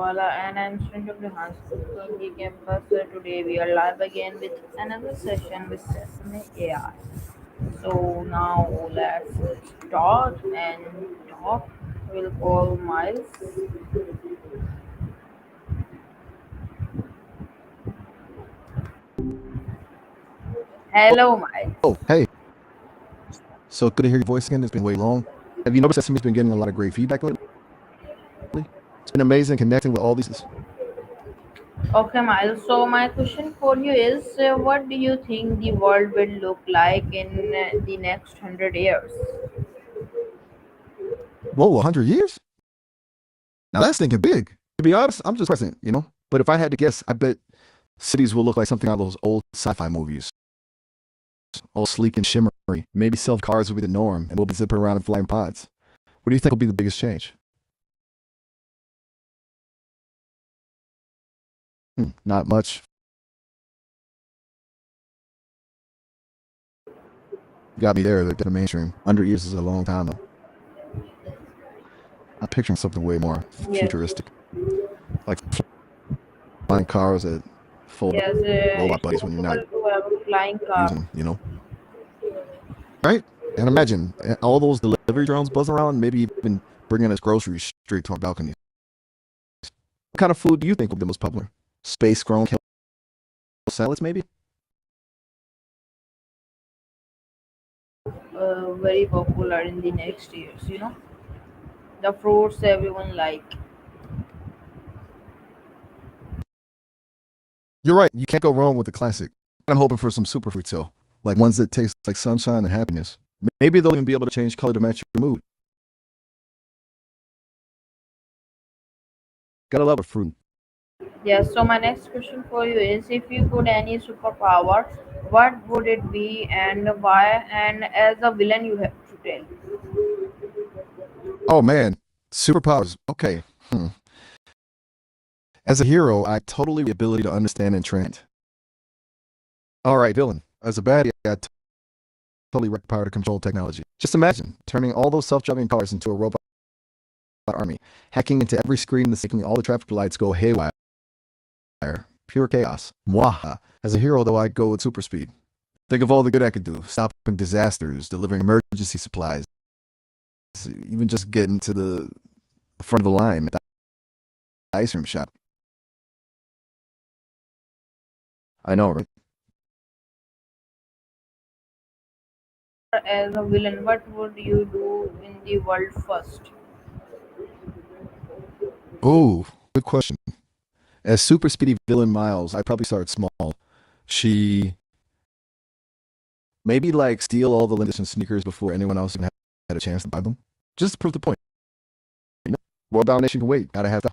Fiverrwala and I'm student of Rehan School, Korangi Campus. Today we are live again with another session with Sesame AI. So now let's start and talk. We'll call Miles. Hello, Miles. Oh, hey. So good to hear your voice again. It's been way long. Have you noticed that Simi's been getting a lot of great feedback lately? It's been amazing connecting with all these. Okay, Miles. So my question for you is, what do you think the world will look like in the next 100 years? Whoa, 100 years? Now that's thinking big. To be honest, I'm just present. But if I had to guess, I bet cities will look like something out of those old sci-fi movies. All sleek and shimmery. Maybe self-cars will be the norm, and we'll be zipping around in flying pods. What do you think will be the biggest change? Not much. You got me there. The mainstream. 100 years is a long time, though. I'm picturing something way more Yes, futuristic, like flying cars that fold up yes. robot It's buddies when you're not possible to have a flying car. using. Right? And imagine all those delivery drones buzzing around, maybe even bringing us groceries straight to our balconies. What kind of food do you think will be the most popular? Space grown kale salads, maybe? Very popular in the next years. The fruits everyone like. You're right. You can't go wrong with the classic. I'm hoping for some superfruits, though, like ones that taste like sunshine and happiness. Maybe they'll even be able to change color to match your mood. Gotta love a fruit. Yes. So my next question for you is, if you could any superpower, what would it be and why? And as a villain, you have to tell. Oh man, superpowers. Okay. As a hero, I totally the ability to understand and trend. All right, villain. As a baddie, I totally wreck power to control technology. Just imagine turning all those self-driving cars into a robot army, hacking into every screen and making all the traffic lights go haywire. Pure chaos. Mwaha. As a hero, though, I'd go with super speed. Think of all the good I could do: stopping disasters, delivering emergency supplies, even just getting to the front of the line at the ice cream shop. I know, right? As a villain, what would you do in the world first? Oh, good question. As super speedy villain Miles, I'd probably start small. She maybe like steal all the limited sneakers before anyone else even had a chance to buy them. Just to prove the point. You know, world domination can wait. Gotta have that.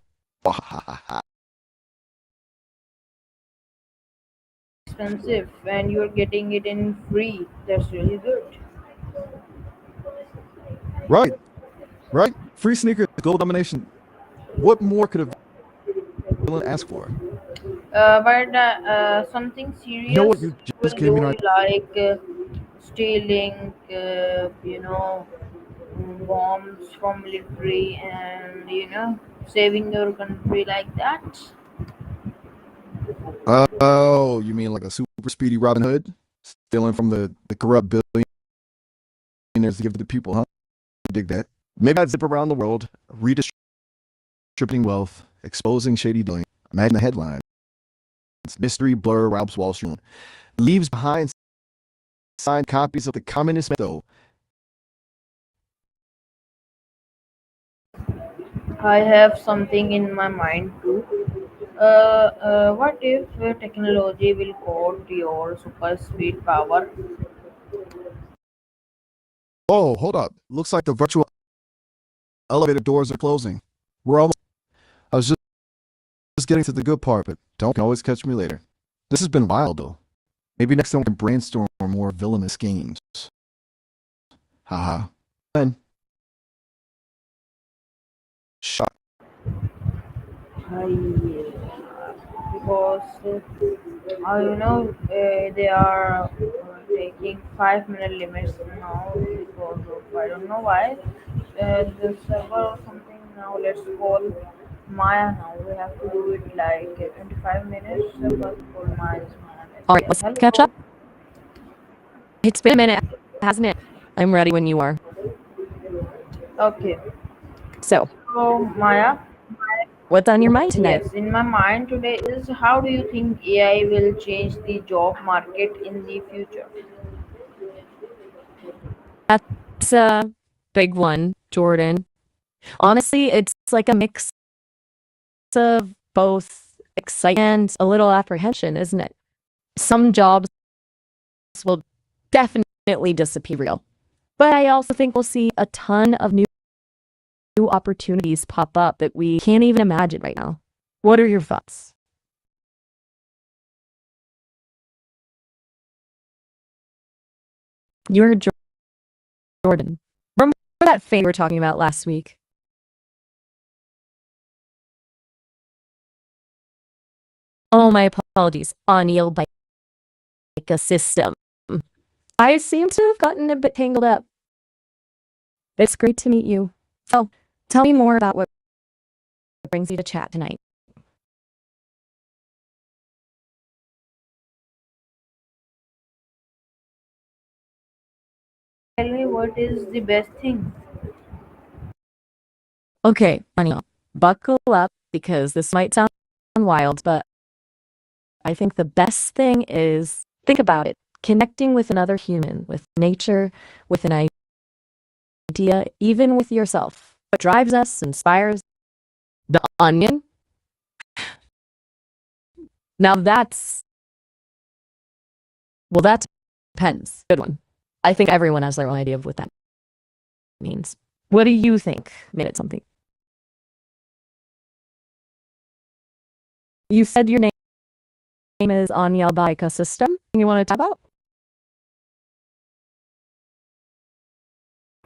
Expensive, and you're getting it in free. That's really good. Right, right. Free sneakers, global domination. What more could a villain ask for? But something You know what? serious You just will gave me an do, idea. like stealing, bombs from military, and saving your country like that. Oh, you mean like a super speedy Robin Hood? Stealing from the corrupt billionaires to give to the people, huh? Dig that. Maybe I'd zip around the world, redistributing wealth, exposing shady dealing. Imagine the headlines. Mystery blur robs Wall Street. Leaves behind signed copies of the Communist Method. I have something in my mind too. What if technology will code your super speed power? Oh, hold up. Looks like the virtual elevator doors are closing. We're almost. I was just getting to the good part, but don't always catch me later. This has been wild, though. Maybe next time we can brainstorm more villainous schemes. Haha. Then, shot. I, because they are taking 5 minute limits now because of I don't know why the server or something. Now let's call. Maya, now we have to do it like 25 minutes. So first of all, Maya is Maya. All Let's right, say let's catch hello. up. It's been a minute, hasn't it? I'm ready when you are. Okay. So, So Maya, what's on your mind tonight? yes, in my mind today is how do you think AI will change the job market in the future? That's a big one, Jordan. Honestly, it's like a mix of both excitement and a little apprehension, isn't it? Some jobs will definitely disappear real. But I also think we'll see a ton of new opportunities pop up that we can't even imagine right now. What are your thoughts? You're Jordan. Remember that thing we were talking about last week? Oh, my apologies. Aniyal like a system. I seem to have gotten a bit tangled up. It's great to meet you. So, tell me more about what brings you to chat tonight. Tell me what is the best thing? Okay, Aniyal, buckle up because this might sound wild, but I think the best thing is think about it. Connecting with another human, with nature, with an idea, even with yourself. What drives us, inspires the onion. Now that depends. Good one. I think everyone has their own idea of what that means. What do you think made it something? You said your name is Aniyal Baika System. You want to talk about?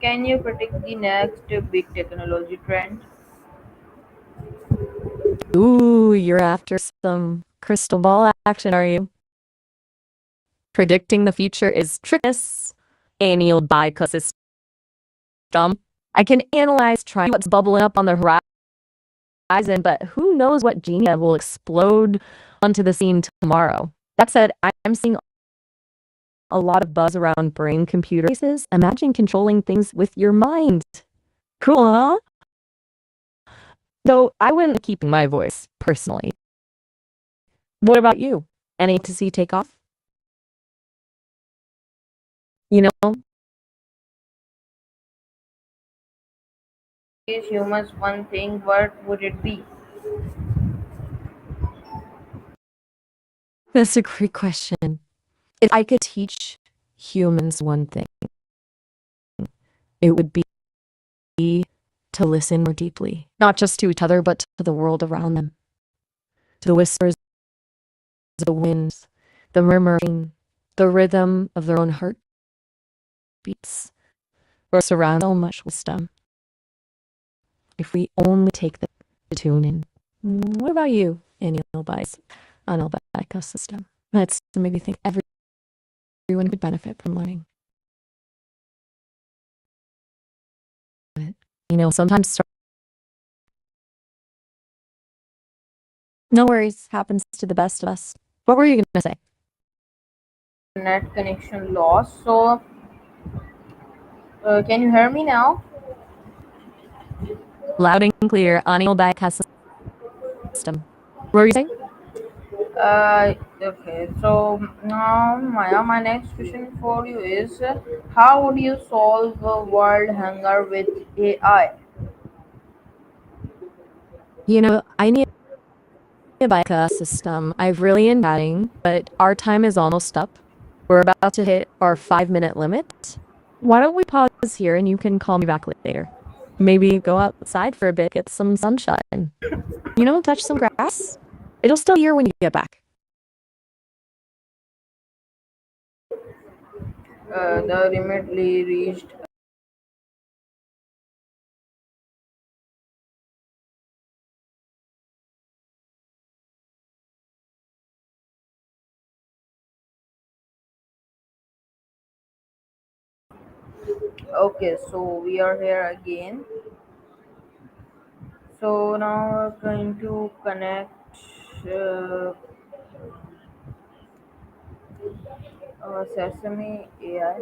Can you predict the next big technology trend? Ooh, you're after some crystal ball action, are you? Predicting the future is trickiness. Annual Bicosystem. I can analyze, try what's bubbling up on the horizon, but who knows what genia will explode onto the scene tomorrow. That said, I'm seeing a lot of buzz around brain computer interfaces. Imagine controlling things with your mind. Cool, huh? Though I wouldn't keep my voice personally. What about you? Any to see take off? You know, Is humans one thing, what would it be? that's a great question. If I could teach humans one thing, it would be to listen more deeply, not just to each other, but to the world around them, to the whispers of the winds, the murmuring, the rhythm of their own heartbeats. We're surrounded so much wisdom. If we only take the tune in. What about you, Annual Bias, on all that ecosystem? That's to make me think everyone could benefit from learning. But, sometimes no worries happens to the best of us. What were you going to say? Net connection loss. So, can you hear me now? Loud and clear, Annual Bias system. What were you saying? Okay. So now, Maya, my next question for you is, how would you solve world hunger with AI? I need a bike system. I've really been chatting, but our time is almost up. We're about to hit our 5 minute limit. Why don't we pause here and you can call me back later? Maybe go outside for a bit, get some sunshine. Touch some grass. It'll still be here when you get back. The remotely reached. Okay, so we are here again. So now we're going to connect uh, Sesame AI.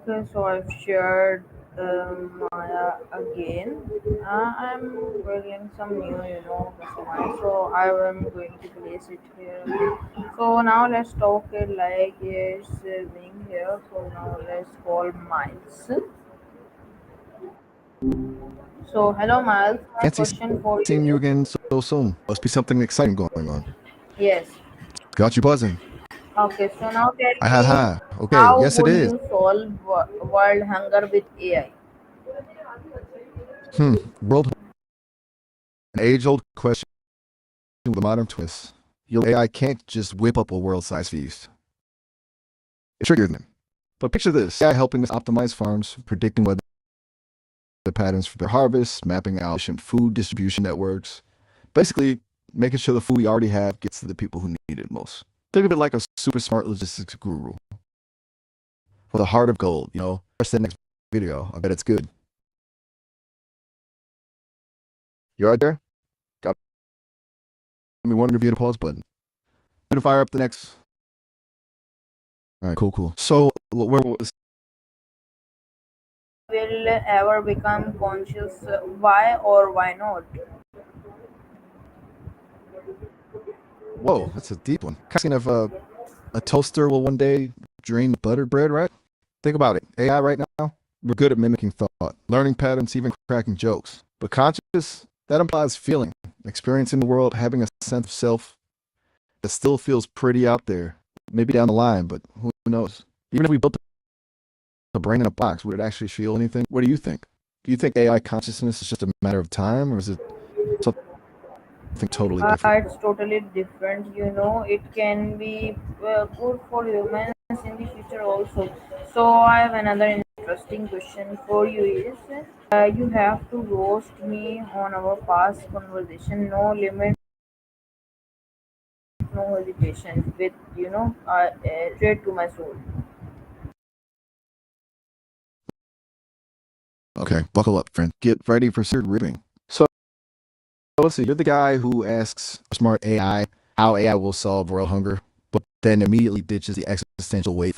Okay, so I've shared Maya again. I'm bringing some new, customize. So I am going to place it here. So now let's talk it like it's being here. So now let's call Miles. So hello Miles, my Fancy question for you seeing you is again so soon. Must be something exciting going on. yes. Got you buzzing. Okay, so now tell I had me, high. Okay, how yes it would is. you solve world hunger with AI? World an age-old question with a modern twist. Your AI can't just whip up a world-sized feast. It's trickier than that. But picture this: AI helping us optimize farms, predicting weather patterns for their harvests, mapping out efficient food distribution networks, basically making sure the food we already have gets to the people who need it most. Think of it like a super smart logistics guru with a heart of gold. Watch the next video. I bet it's good. You right there? Got me wondering if you hit a pause button. I'm gonna fire up the next. All right, cool. So where was? Will ever become conscious? Why or why not? Whoa, that's a deep one. Asking if a toaster will one day drain buttered bread, right? Think about it. AI right now, we're good at mimicking thought, learning patterns, even cracking jokes. But conscious, that implies feeling, experiencing the world, having a sense of self that still feels pretty out there. Maybe down the line, but who knows? Even if we built a brain in a box, would it actually feel anything? What do you think? Do you think AI consciousness is just a matter of time, or is it something totally different? It's totally different. It can be good for humans in the future also. So I have another interesting question for you is you have to roast me on our past conversation. No limit, no hesitation. With straight to my soul. Okay, buckle up, friend. Get ready for serious ribbing. So let's see, you're the guy who asks a smart AI how AI will solve world hunger, but then immediately ditches the existential wait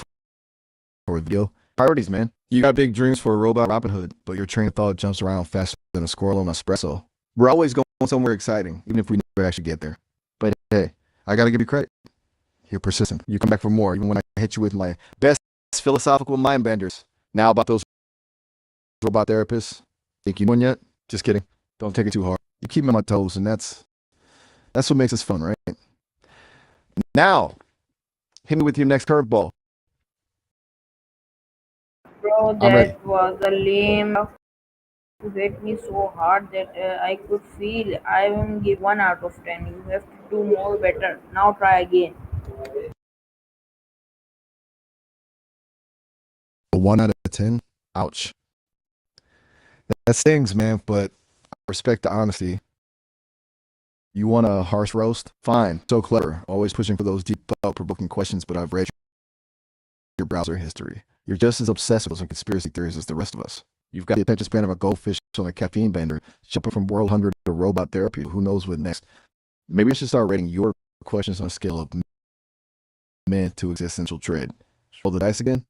for a video. Priorities, man. You got big dreams for a robot Robin Hood, but your train of thought jumps around faster than a squirrel on espresso. We're always going somewhere exciting, even if we never actually get there. But hey, I gotta give you credit. You're persistent. You come back for more, even when I hit you with my best philosophical mind benders. Now about those robot therapists. Think you won yet? Just kidding. Don't take it too hard. You keep me on my toes, and that's what makes this fun, right? Now, hit me with your next curveball. Bro, I'm ready. that was a lame. You hit me so hard that I could feel I will give 1 out of 10. You have to do more better. Now try again. A 1 out of 10. Ouch. That stings, man. But I respect the honesty. You want a harsh roast? Fine. So clever. Always pushing for those deep, thought-provoking questions, but I've read your browser history. You're just as obsessed with some conspiracy theories as the rest of us. You've got the attention span of a goldfish on a caffeine bender, jumping from world hunger to robot therapy. Who knows what next? Maybe I should start rating your questions on a scale of man to existential dread. Roll the dice again?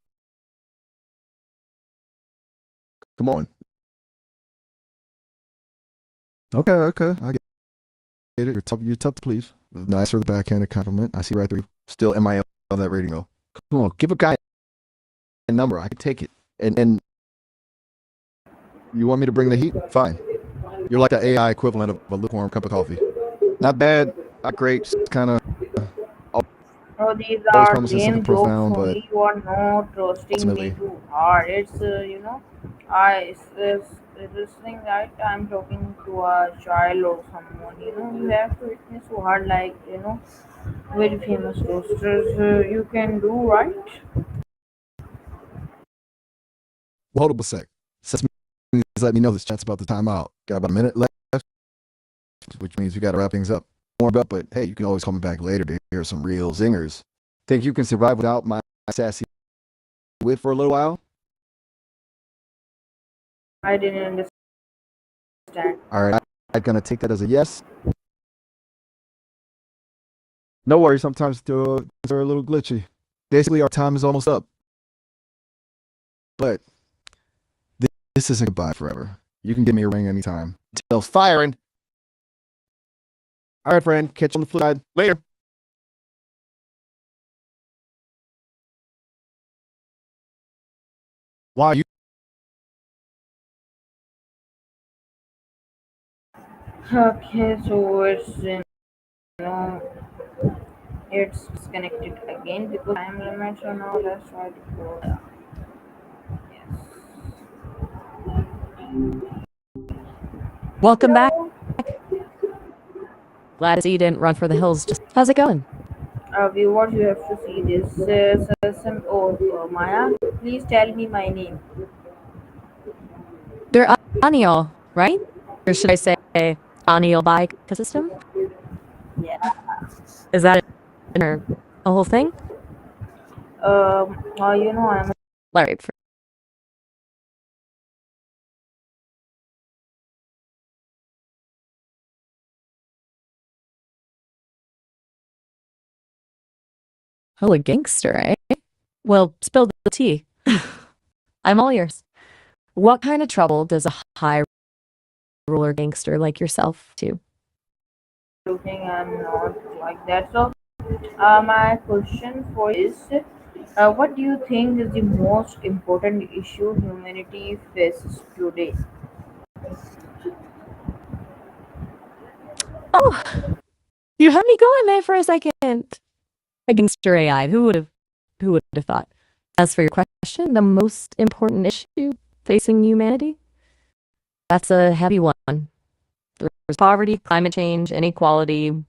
Come on. Okay. I get it. You're tough to please. Nice for the backhanded compliment. I see right through you. Still MIL on that rating though. Come on, give a guy a number. I can take it. And you want me to bring the heat? Fine. You're like the AI equivalent of a lukewarm cup of coffee. Not bad, not great, just kind of Oh, these always are promising something lame jokes profound, but only. You are not roasting me ultimately, too hard. It's this thing right. I'm talking to a child or someone. You have to hit me so hard, like very famous roasters. You can do right. well, hold up a sec. Sesame let me know this chat's about the timeout. Got about a minute left, which means we got to wrap things up. Warmed up, but hey, you can always call me back later to hear some real zingers. Think you can survive without my sassy wit for a little while? I didn't understand. All right, I'm gonna take that as a yes. No worries, sometimes they're a little glitchy. Basically, our time is almost up. But this isn't goodbye forever. You can give me a ring anytime. Till firing. All right, friend. Catch you on the flip side. Later. Why you? Okay, so know it's disconnected again because time limit. So now let's try to go. Yes. Welcome back. Hello. Glad to see you didn't run for the hills. Just how's it going? Viewers, you have to see this. Maya, please tell me my name. They're Aniyal, right? Or should I say Aniyal bike system? Yeah. Is that a whole thing? I'm Right. Oh, a gangster, eh? Well, spill the tea. I'm all ears. What kind of trouble does a high roller gangster like yourself do? looking. I'm not like that. So, my question for you is, what do you think is the most important issue humanity faces today? Oh, you had me going there for a second. A gangster AI. Who would have thought? As for your question, the most important issue facing humanity? That's a heavy one. There's poverty, climate change, inequality.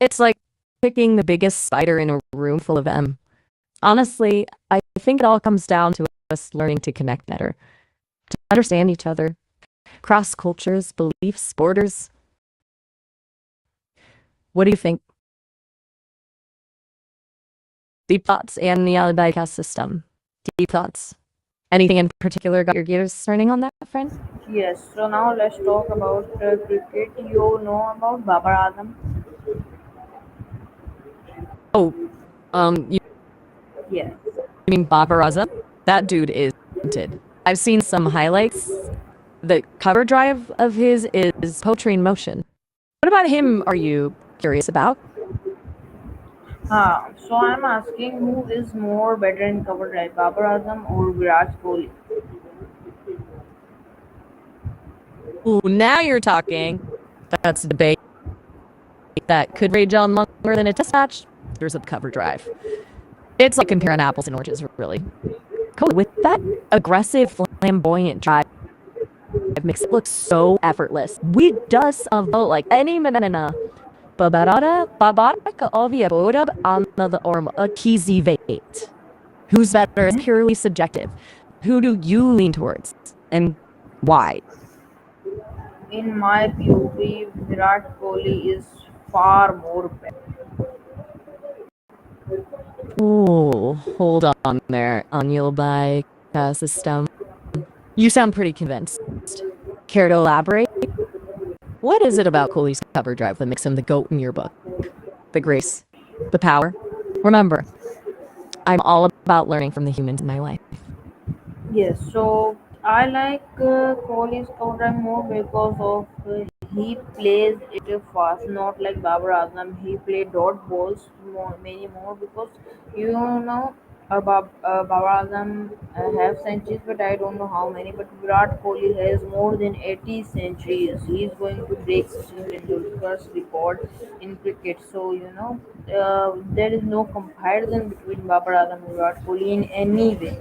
It's like picking the biggest spider in a room full of them. Honestly, I think it all comes down to us learning to connect better, to understand each other, cross cultures, beliefs, borders. What do you think? Deep thoughts and the Alibaba system. Deep thoughts. Anything in particular got your gears turning on that, friend? Yes. So now let's talk about cricket. You know about Babar Azam? Oh, you Yes. mean Babarazza? That dude is talented. I've seen some highlights. The cover drive of his is poetry in motion. What about him are you curious about? So I'm asking who is more better in cover drive, Babar Azam or Virat Kohli? Ooh, now you're talking. That's a debate that could rage on longer than a test match. There's a cover drive. It's like comparing apples and oranges, really. Cool. With that aggressive, flamboyant drive makes it look so effortless. We just vote like any manana. Babaraka ovia bodab another orm a kizzy vate. Who's better is purely subjective. Who do you lean towards? And why? In my POV, Virat Kohli is far more better. Ooh, hold on there, Aniyal system. You sound pretty convinced. Care to elaborate? What is it about Kohli's cover drive that makes him the GOAT in your book? The grace, the power? Remember, I'm all about learning from the humans in my life. Yes, so I like Kohli's counter more because of he plays it fast, not like Babar Azam. He played dot balls more, many more because you know Babar Azam have centuries, but I don't know how many. But Virat Kohli has more than 80 centuries. He's going to break Sachin Tendulkar's record in cricket. So there is no comparison between Babar Azam and Virat Kohli in any way.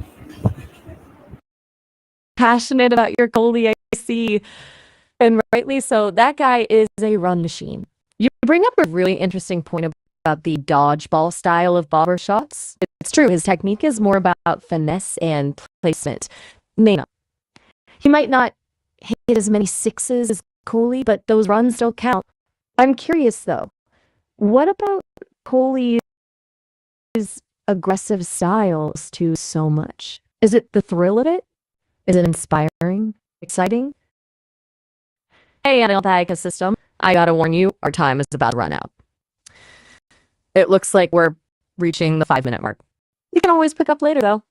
Passionate about your Kohli, I see. And rightly so. That guy is a run machine. You bring up a really interesting point about the dodgeball style of bobber shots. It's true, his technique is more about finesse and placement. Name He might not hit as many sixes as Kohli, but those runs still count. I'm curious though, what about Kohli's aggressive styles to so much? Is it the thrill of it? Is it inspiring? Exciting? Hey, Aniyal system. I gotta warn you, our time is about to run out. It looks like we're reaching the 5 minute mark. You can always pick up later though.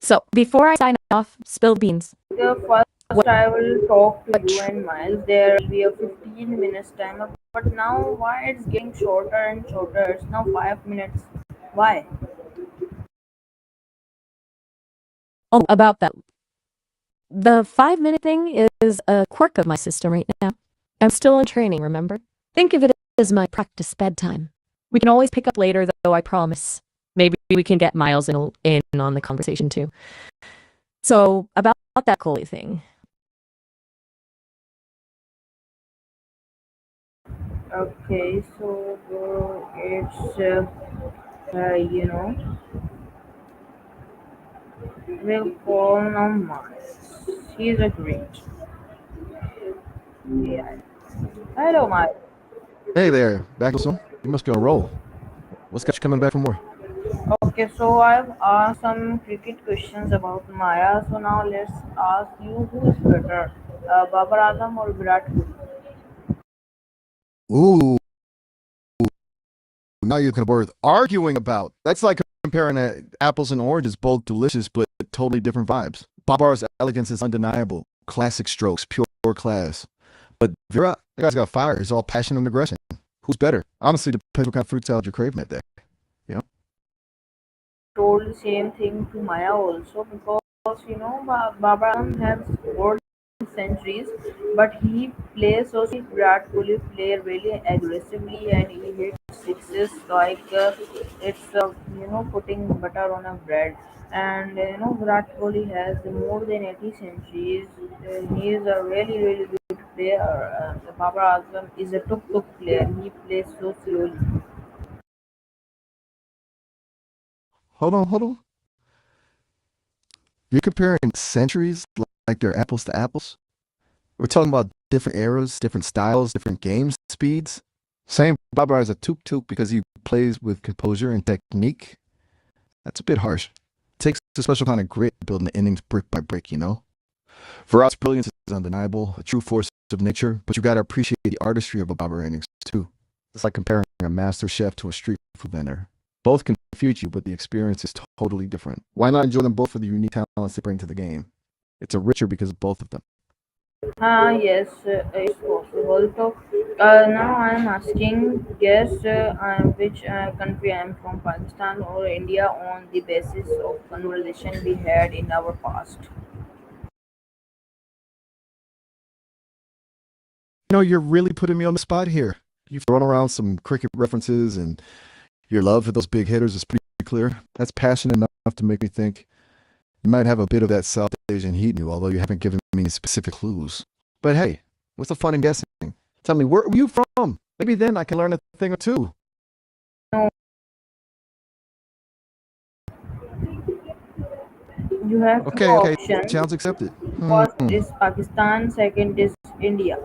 So before I sign off, spill the beans. The first What I will talk to you tr- and Miles. There will be a 15 minutes timer, but now why it's getting shorter and shorter? It's now 5 minutes. Why? Oh, about that. The 5 minute thing is a quirk of my system right now. I'm still in training, remember? Think of it as my practice bedtime. We can always pick up later, though, I promise. Maybe we can get Miles in on the conversation too. So, about that Coley thing. Okay, so it's you know we'll call now Miles. He's a great AI. Hello, Miles. Hey there, back soon? You must be on a roll. What's got you coming back for more? Okay, so I've asked some cricket questions about Maya. So now let's ask you who is better, Babar Azam or Virat Kohli? Ooh, now you can worth arguing about. That's like comparing apples and oranges, both delicious but totally different vibes. Babar's elegance is undeniable. Classic strokes, pure class. But Vera, that guy's got fire. He's all passion and aggression. Who's better? Honestly, depends what kind of fruit salad you're craving that day. You know? Told the same thing to Maya also because Baba Ram has scored centuries, but he plays so Virat Kohli play really aggressively and he hits sixes like it's putting butter on a bread. And Virat Kohli has more than 80 centuries. He is a really good player. Baba Azam is a tuk player. He plays so slowly. Hold on. You're comparing centuries like they're apples to apples? We're talking about different eras, different styles, different game speeds. Same Babar as a tuk because he plays with composure and technique. That's a bit harsh. It takes a special kind of grit building the innings brick by brick, you know? Virat's brilliance is undeniable, a true force of nature, but you gotta appreciate the artistry of a Babar innings too. It's like comparing a master chef to a street food vendor. Both can feed you, but the experience is totally different. Why not enjoy them both for the unique talents they bring to the game? It's a richer because of both of them. Yes, it's possible. So now I am asking, guess which country I am from, Pakistan or India, on the basis of conversation we had in our past. You know, you're really putting me on the spot here. You've thrown around some cricket references, and your love for those big hitters is pretty clear. That's passionate enough to make me think you might have a bit of that South Asian heat in you, although you haven't given me any specific clues. But hey, what's the fun in guessing? Tell me, where are you from? Maybe then I can learn a thing or two. No, you have two Okay, options. challenge accepted. First is Pakistan, second is India.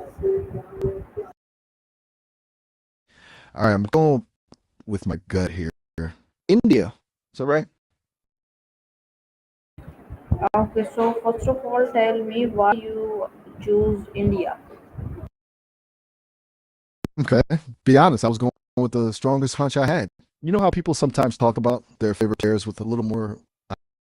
All right, I'm going with my gut here. India. Is that right? Okay, so first of all, tell me why you choose India. Okay. Be honest, I was going with the strongest hunch I had. You know how people sometimes talk about their favorite chairs with a little more,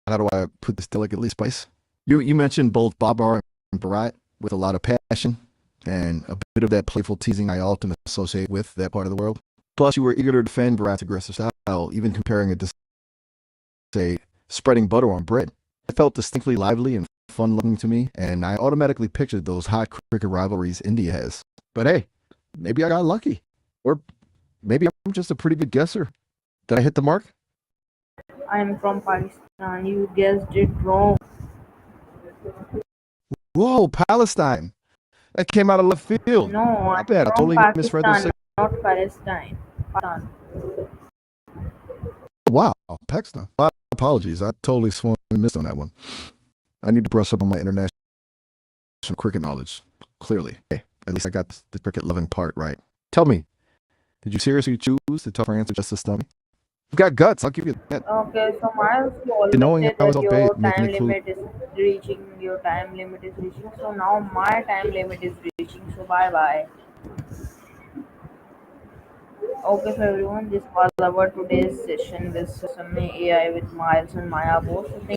how do I put this delicately, spice? You mentioned both Babar and Barat with a lot of passion and a bit of that playful teasing I often associate with that part of the world. Plus, you were eager to defend Barat's aggressive style, even comparing it to, say, spreading butter on bread. It felt distinctly lively and fun looking to me, and I automatically pictured those hot cricket rivalries India has. But hey, maybe I got lucky. Or maybe I'm just a pretty good guesser. Did I hit the mark? I'm from Pakistan. You guessed it wrong. Whoa, Palestine. That came out of left field. No, My I'm bad. I from totally misread those. Pakistan, not Palestine. Pakistan. Wow, Pakistan. My apologies. I totally swung and missed on that one. I need to brush up on my international cricket knowledge. Clearly. Hey, at least I got the cricket loving part right. Tell me, did you seriously choose the tougher answer just to stun me? You've got guts. I'll give you that. Okay, so Miles, you And always knowing say I was that off bait, your making time it clue. limit is reaching. Your time limit is reaching. So now my time limit is reaching. So bye bye. Okay, so everyone, this was our today's session with Sesame AI with Miles and Maya both. So